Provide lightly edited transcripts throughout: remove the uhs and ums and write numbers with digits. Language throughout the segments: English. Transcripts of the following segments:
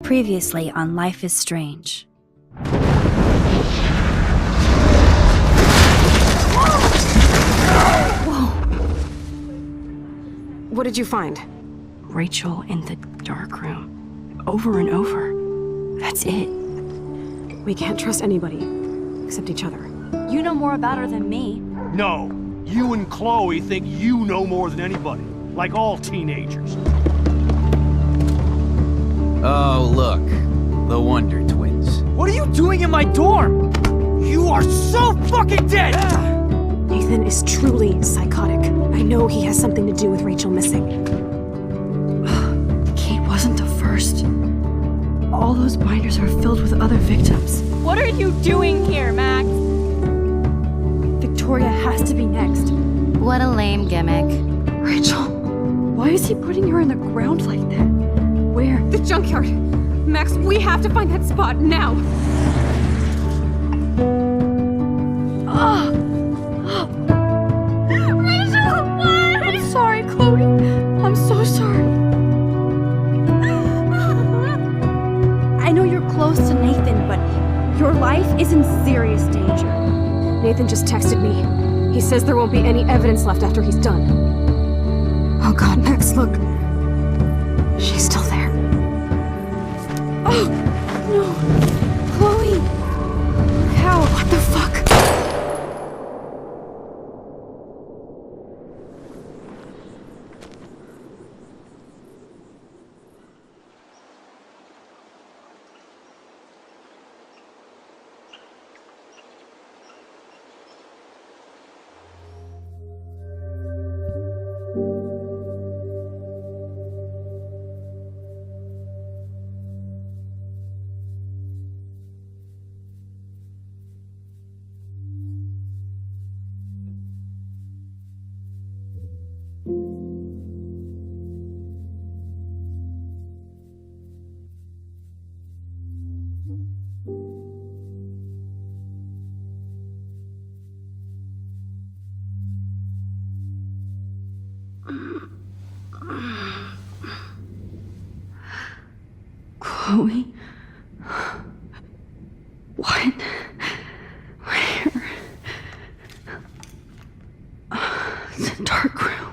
Previously on Life is Strange. Whoa! What did you find? Rachel in the dark room. Over and over. That's it. We can't trust anybody, except each other. You know more about her than me. No. You and Chloe think you know more than anybody. Like all teenagers. Oh, look. The Wonder Twins. What are you doing in my dorm? You are so fucking dead! Nathan is truly psychotic. I know he has something to do with Rachel missing. Kate wasn't the first. All those binders are filled with other victims. What are you doing here, Max? Victoria has to be next. What a lame gimmick. Rachel, why is he putting her in the ground like that? Where? The junkyard! Max, we have to find that spot now! Rachel, what? I'm sorry, Chloe. I'm so sorry. I know you're close to Nathan, but your life is in serious danger. Nathan just texted me. He says there won't be any evidence left after he's done. Oh god, Max, look. She's still there. Oh, no. Chloe. How? What the fuck? Chloe? What? Where? The dark room.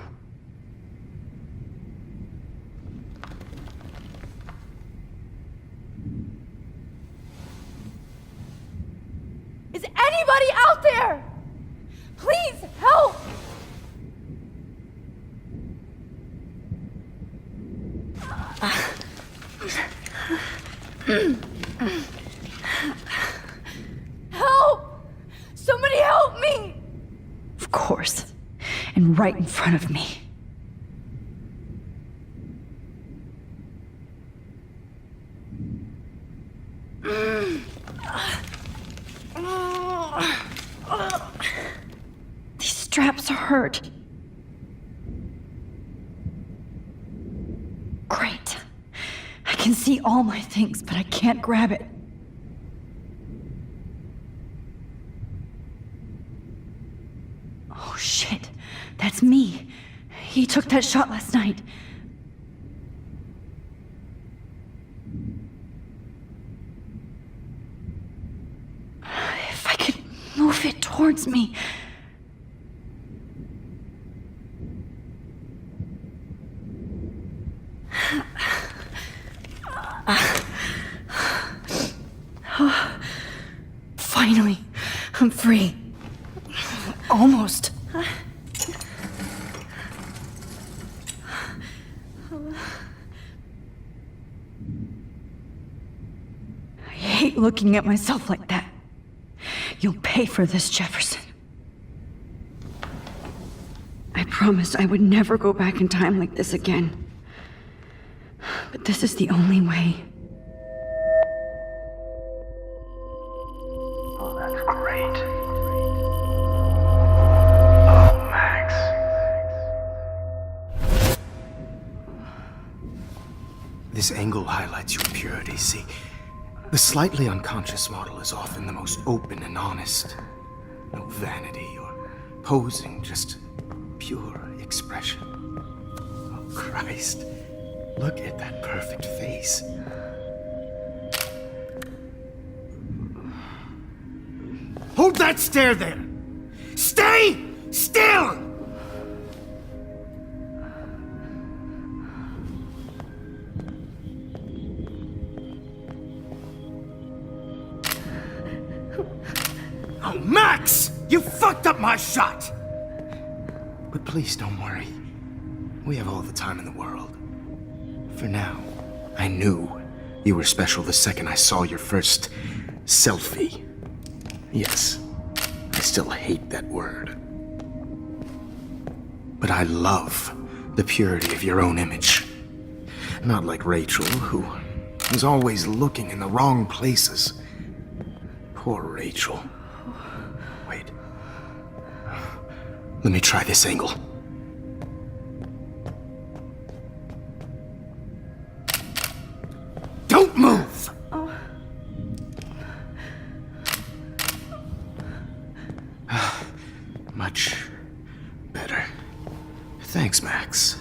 Is anybody out there? Please help! Help! Somebody help me! Of course. And right in front of me. These straps hurt. Great. I can see all my things, but I can't grab it. Oh shit. That's me. He took that shot last night. If I could move it towards me. Finally, I'm free. Almost. I hate looking at myself like that. You'll pay for this, Jefferson. I promised I would never go back in time like this again. But this is the only way. Oh, that's great. Oh, Max. This angle highlights your purity, see? The slightly unconscious model is often the most open and honest. No vanity or posing, just pure expression. Oh, Christ. Look at that perfect face. Hold that stare there! Stay still! Oh, Max! You fucked up my shot! But please don't worry. We have all the time in the world. For now, I knew you were special the second I saw your first selfie. Yes, I still hate that word. But I love the purity of your own image. Not like Rachel, who was always looking in the wrong places. Poor Rachel. Wait. Let me try this angle. Don't move! Much better. Thanks, Max.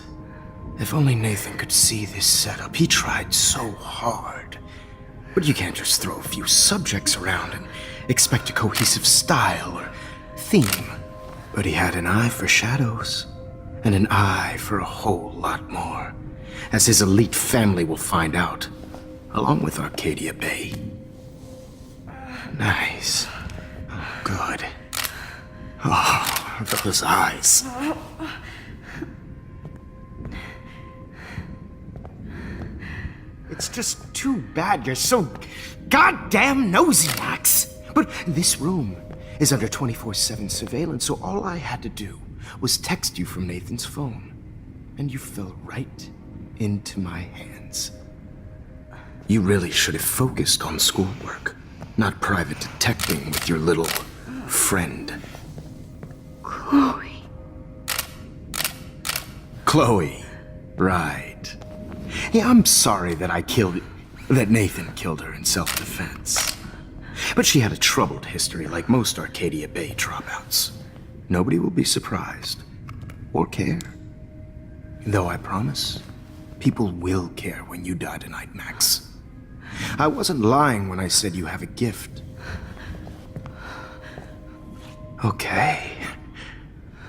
If only Nathan could see this setup. He tried so hard. But you can't just throw a few subjects around and expect a cohesive style or theme. But he had an eye for shadows, and an eye for a whole lot more, as his elite family will find out, along with Arcadia Bay. Nice. Oh, good. Oh, those eyes. It's just too bad you're so goddamn nosy, Max. But this room is under 24/7 surveillance, so all I had to do was text you from Nathan's phone. And you fell right into my hands. You really should have focused on schoolwork, not private detecting with your little friend. Chloe. Chloe. Right. Yeah, I'm sorry that that Nathan killed her in self-defense. But she had a troubled history like most Arcadia Bay dropouts. Nobody will be surprised. Or care. Though I promise, people will care when you die tonight, Max. I wasn't lying when I said you have a gift. Okay.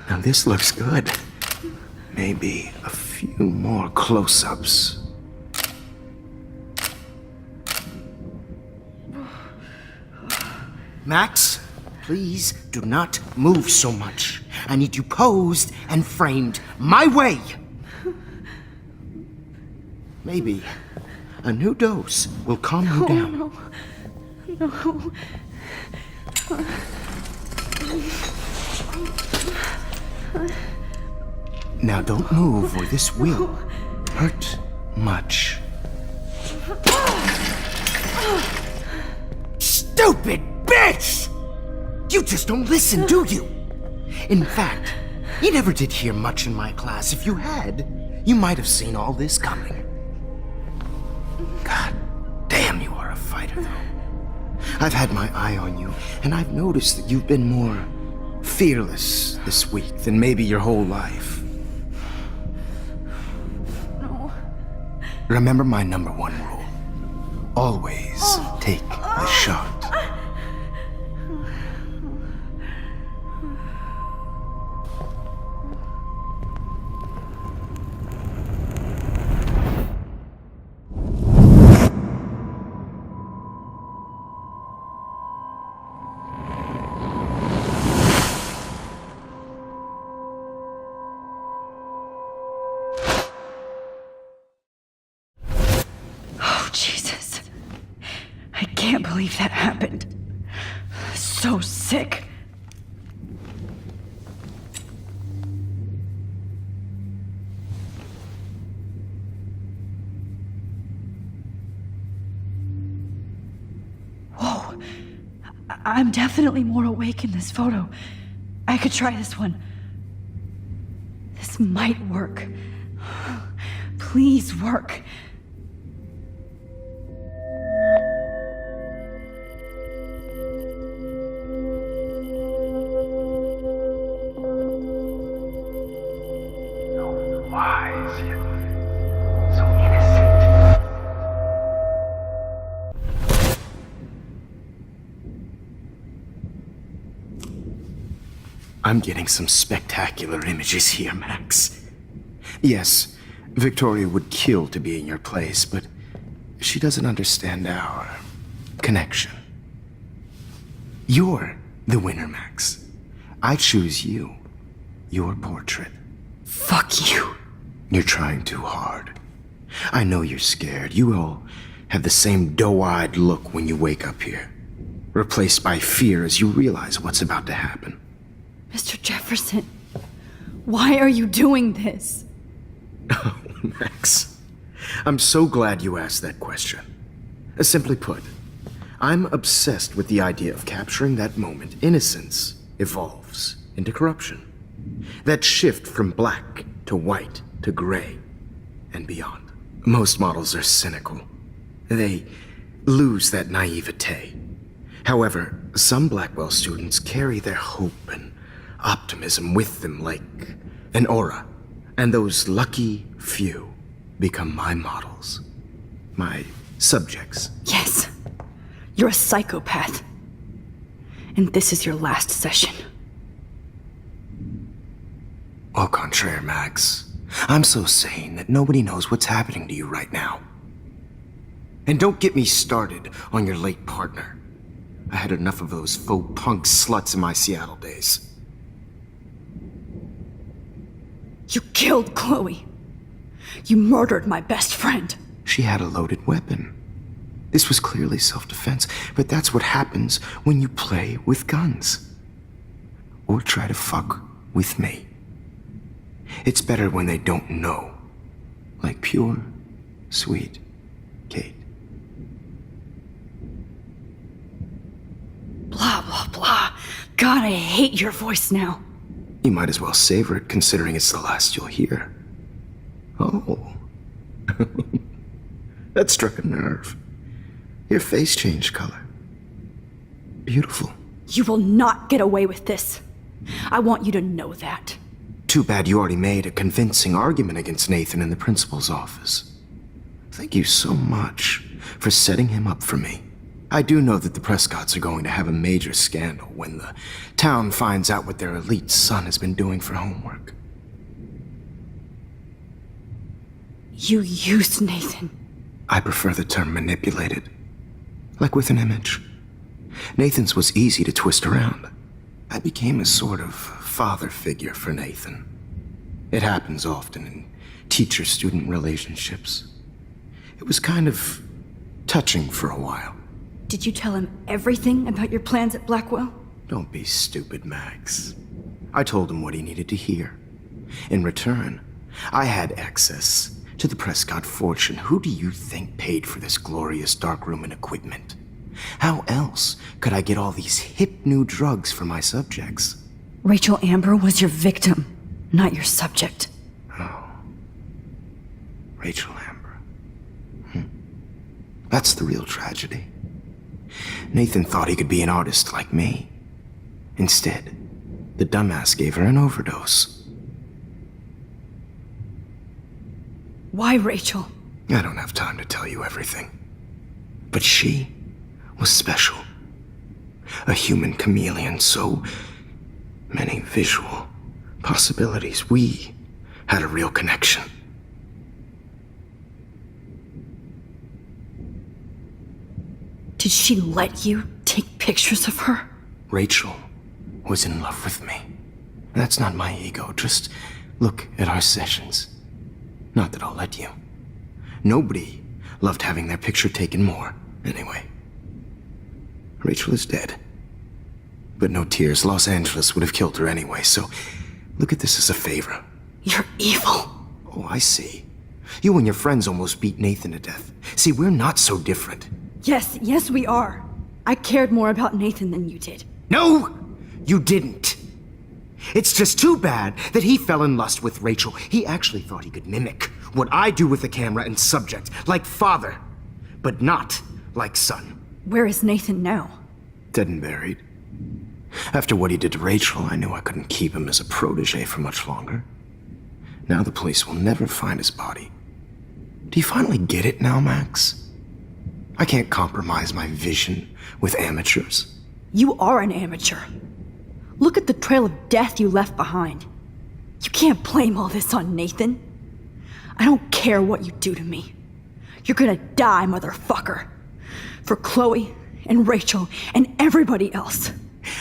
Now this looks good. Maybe a few more close-ups. Max, please do not move so much. I need you posed and framed my way. Maybe a new dose will calm you down. No. Now don't move or this will hurt much. Stupid bitch! You just don't listen, do you? In fact, you never did hear much in my class. If you had, you might have seen all this coming. God damn, you are a fighter, though. I've had my eye on you, and I've noticed that you've been more fearless this week than maybe your whole life. No. Remember my #1 rule. Always take the shot. Jesus. I can't believe that happened. So sick. Whoa. I'm definitely more awake in this photo. I could try this one. This might work. Please work. I'm getting some spectacular images here, Max. Yes, Victoria would kill to be in your place, but she doesn't understand our connection. You're the winner, Max. I choose you. Your portrait. Fuck you. You're trying too hard. I know you're scared. You all have the same doe-eyed look when you wake up here, replaced by fear as you realize what's about to happen. Mr. Jefferson, why are you doing this? Oh, Max. I'm so glad you asked that question. Simply put, I'm obsessed with the idea of capturing that moment innocence evolves into corruption. That shift from black to white to gray and beyond. Most models are cynical. They lose that naivete. However, some Blackwell students carry their hope and optimism with them like an aura. And those lucky few become my models. My subjects. Yes. You're a psychopath. And this is your last session. Au contraire, Max. I'm so sane that nobody knows what's happening to you right now. And don't get me started on your late partner. I had enough of those faux punk sluts in my Seattle days. You killed Chloe. You murdered my best friend. She had a loaded weapon. This was clearly self-defense, but that's what happens when you play with guns. Or try to fuck with me. It's better when they don't know. Like pure, sweet Kate. Blah, blah, blah. God, I hate your voice now. You might as well savor it, considering it's the last you'll hear. Oh. That struck a nerve. Your face changed color. Beautiful. You will not get away with this. I want you to know that. Too bad you already made a convincing argument against Nathan in the principal's office. Thank you so much for setting him up for me. I do know that the Prescotts are going to have a major scandal when the town finds out what their elite son has been doing for homework. You used Nathan. I prefer the term manipulated. Like with an image. Nathan's was easy to twist around. I became a sort of father figure for Nathan. It happens often in teacher-student relationships. It was kind of touching for a while. Did you tell him everything about your plans at Blackwell? Don't be stupid, Max. I told him what he needed to hear. In return, I had access to the Prescott fortune. Who do you think paid for this glorious darkroom and equipment? How else could I get all these hip new drugs for my subjects? Rachel Amber was your victim, not your subject. Oh. Rachel Amber. That's the real tragedy. Nathan thought he could be an artist like me. Instead, the dumbass gave her an overdose. Why Rachel? I don't have time to tell you everything. But she was special. A human chameleon, so many visual possibilities. We had a real connection. Did she let you take pictures of her? Rachel was in love with me. That's not my ego. Just look at our sessions. Not that I'll let you. Nobody loved having their picture taken more, anyway. Rachel is dead. But no tears. Los Angeles would have killed her anyway, so look at this as a favor. You're evil. Oh, I see. You and your friends almost beat Nathan to death. See, we're not so different. Yes, we are. I cared more about Nathan than you did. No, you didn't. It's just too bad that he fell in lust with Rachel. He actually thought he could mimic what I do with the camera and subject, like father, but not like son. Where is Nathan now? Dead and buried. After what he did to Rachel, I knew I couldn't keep him as a protege for much longer. Now the police will never find his body. Do you finally get it now, Max? I can't compromise my vision with amateurs. You are an amateur. Look at the trail of death you left behind. You can't blame all this on Nathan. I don't care what you do to me. You're gonna die, motherfucker. For Chloe and Rachel and everybody else.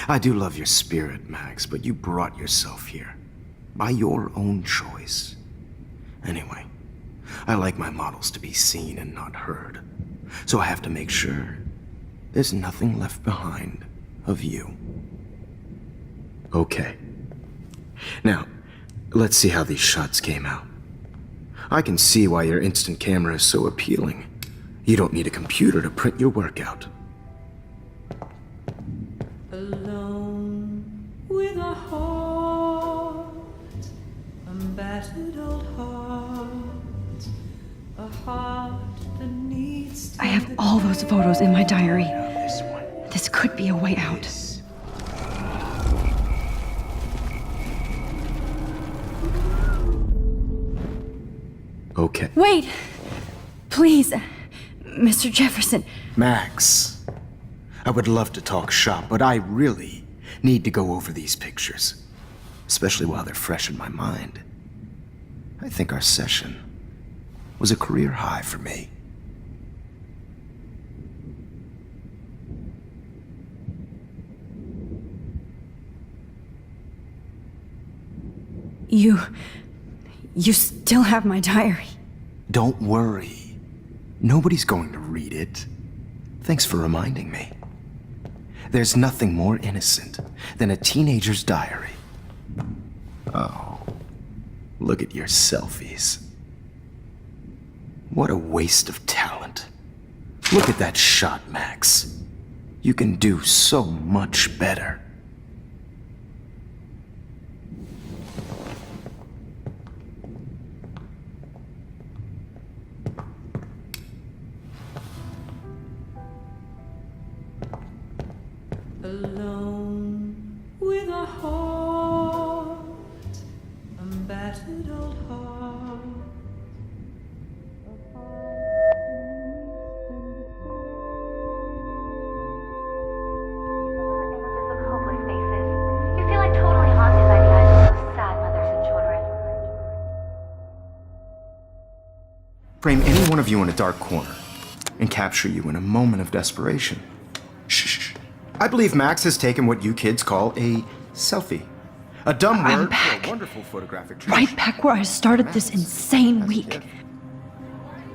I do love your spirit, Max, but you brought yourself here. By your own choice. Anyway, I like my models to be seen and not heard. So I have to make sure there's nothing left behind of you. Okay. Now, let's see how these shots came out. I can see why your instant camera is so appealing. You don't need a computer to print your work out. Alone with a heart, a battered old heart, a heart that needs to I have all those photos in my diary. This one. This could be a way out. Okay. Wait! Please, Mr. Jefferson. Max, I would love to talk shop, but I really need to go over these pictures. Especially while they're fresh in my mind. I think our session was a career high for me. You still have my diary. Don't worry. Nobody's going to read it. Thanks for reminding me. There's nothing more innocent than a teenager's diary. Oh, look at your selfies. What a waste of talent. Look at that shot, Max. You can do so much better. Alone with a heart, a battered old heart. Images of hopeless faces. You feel like totally haunted by the eyes of those sad mothers and children. Frame any one of you in a dark corner and capture you in a moment of desperation. Shh. I believe Max has taken what you kids call a selfie. A dumb I'm word back. for a wonderful photographic Right back where I started this insane week.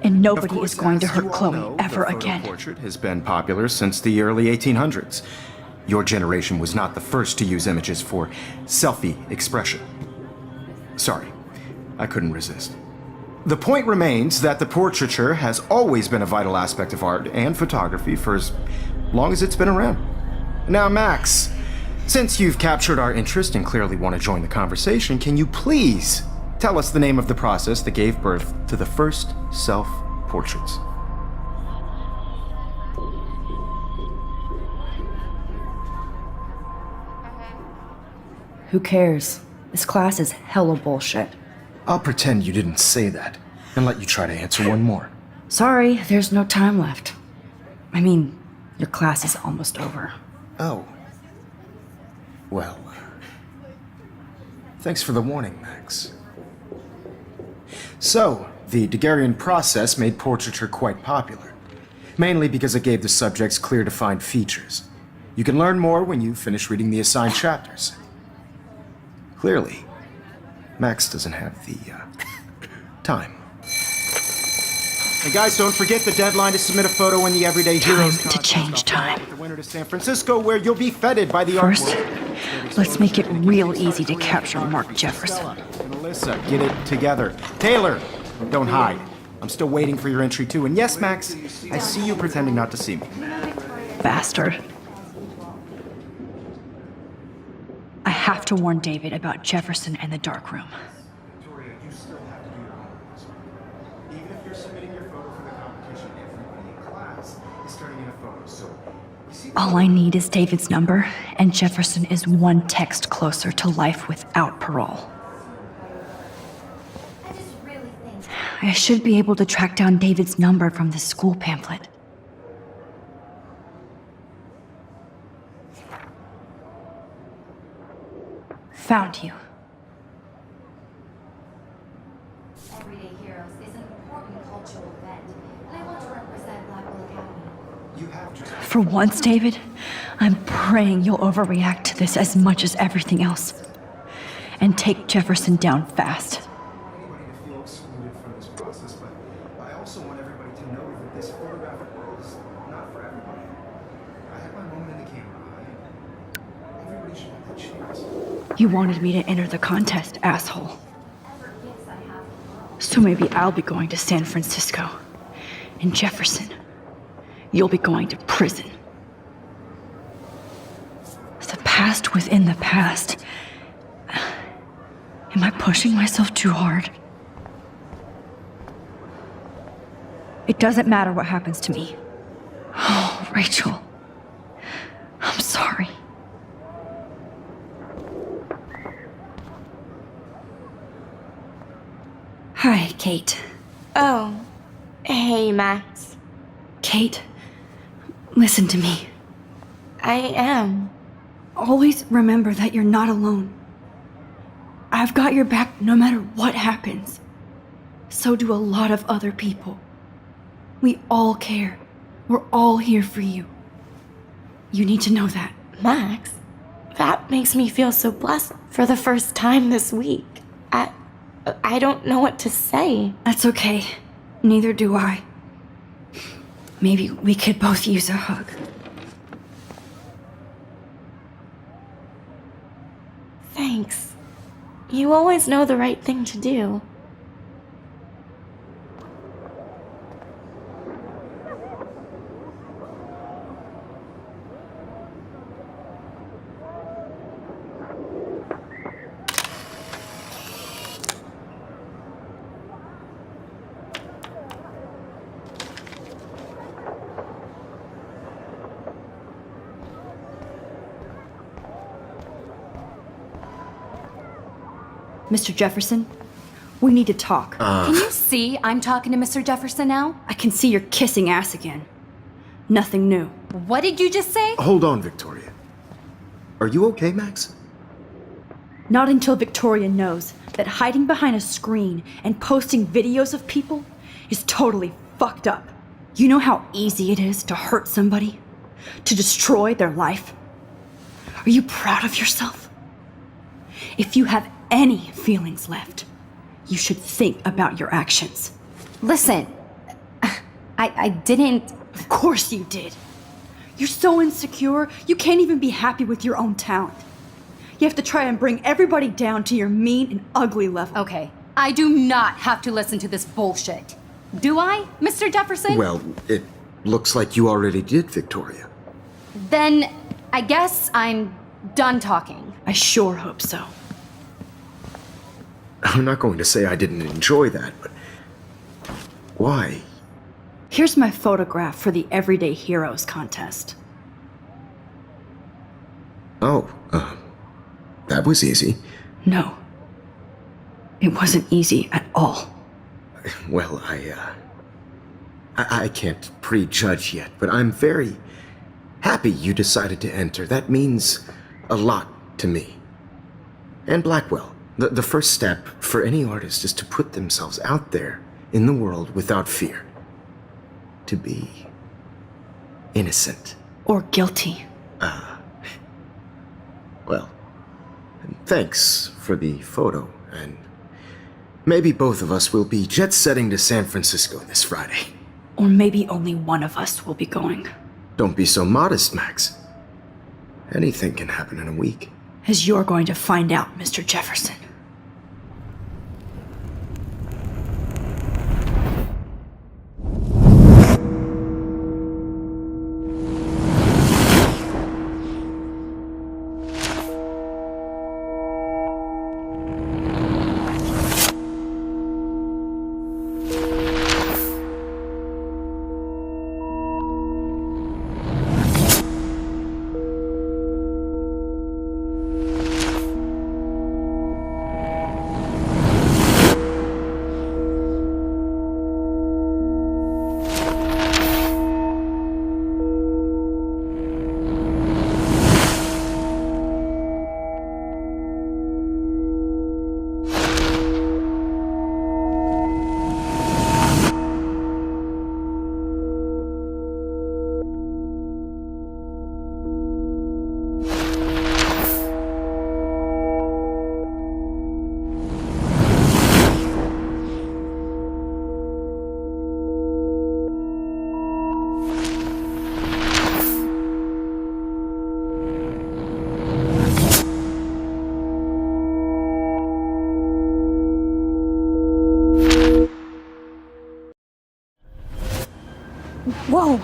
And nobody is going to hurt Chloe ever again. The portrait has been popular since the early 1800s. Your generation was not the first to use images for selfie expression. Sorry, I couldn't resist. The point remains that the portraiture has always been a vital aspect of art and photography for as long as it's been around. Now, Max, since you've captured our interest and clearly want to join the conversation, can you please tell us the name of the process that gave birth to the first self-portraits? Who cares? This class is hella bullshit. I'll pretend you didn't say that and let you try to answer one more. Sorry, there's no time left. I mean, your class is almost over. Oh. Well. Thanks for the warning, Max. So, the Daguerrean process made portraiture quite popular, mainly because it gave the subjects clear defined features. You can learn more when you finish reading the assigned chapters. Clearly, Max doesn't have the time. And guys, don't forget the deadline to submit a photo in the Everyday Heroes Time to change time. with the winner to San Francisco, where you'll be feted by the First, art world. let's make it real easy to capture Mark Jefferson. And Alyssa, get it together. Taylor, don't hide. I'm still waiting for your entry too. And yes, Max, I see you pretending not to see me. Bastard. I have to warn David about Jefferson and the dark room. Victoria, you still have to do your homework. Even if you're submitting your photo for the competition, everybody in class is turning in a photo. So, you see All I need is David's number, and Jefferson is one text closer to life without parole. I just really think. I should be able to track down David's number from the school pamphlet. Found you. Everyday Heroes is an important cultural event, and I want to represent Blackwell Academy. For once, David, I'm praying you'll overreact to this as much as everything else. And take Jefferson down fast. Anybody to feel excluded from this process, but I also want everybody to know that this photographic world is not for everybody. I had my moment in the camera eye. Everybody should have that chance. You wanted me to enter the contest, asshole. Ever gifts I have in the world. So maybe I'll be going to San Francisco. And Jefferson, you'll be going to prison. The past within the past. Am I pushing myself too hard? It doesn't matter what happens to me. Oh, Rachel. I'm sorry. Hi, Kate. Oh, hey, Max. Kate, listen to me. I am. Always remember that you're not alone. I've got your back no matter what happens. So do a lot of other people. We all care. We're all here for you. You need to know that. Max, that makes me feel so blessed for the first time this week. I don't know what to say. That's okay. Neither do I. Maybe we could both use a hug. Thanks. You always know the right thing to do. Mr. Jefferson, we need to talk. Can you see I'm talking to Mr. Jefferson now? I can see you're kissing ass again. Nothing new. What did you just say? Hold on, Victoria. Are you okay, Max? Not until Victoria knows that hiding behind a screen and posting videos of people is totally fucked up. You know how easy it is to hurt somebody? To destroy their life? Are you proud of yourself? If you have any feelings left, you should think about your actions. Listen, I didn't... Of course you did. You're so insecure, you can't even be happy with your own talent. You have to try and bring everybody down to your mean and ugly level. Okay, I do not have to listen to this bullshit. Do I, Mr. Jefferson? Well, it looks like you already did, Victoria. Then I guess I'm done talking. I sure hope so. I'm not going to say I didn't enjoy that, but why? Here's my photograph for the Everyday Heroes contest. Oh, that was easy. No. It wasn't easy at all. Well, I can't prejudge yet, but I'm very happy you decided to enter. That means a lot to me. And Blackwell. The first step for any artist is to put themselves out there in the world without fear. To be innocent. Or guilty. Well, thanks for the photo, and maybe both of us will be jet-setting to San Francisco this Friday. Or maybe only one of us will be going. Don't be so modest, Max. Anything can happen in a week. As you're going to find out, Mr. Jefferson. Whoa!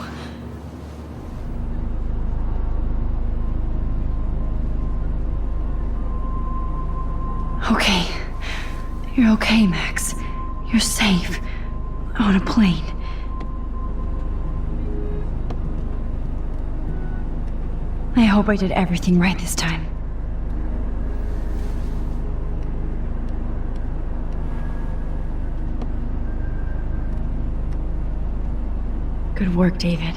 Okay. You're okay, Max. You're safe. On a plane. I hope I did everything right this time. Good work, David.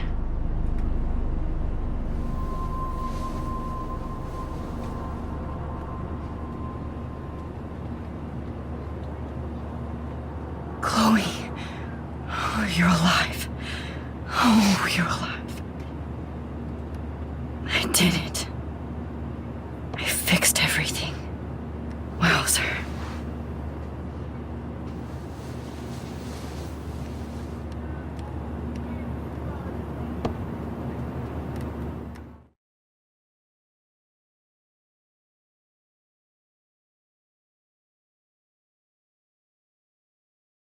Chloe. Oh, you're alive. Oh, you're alive. I did it.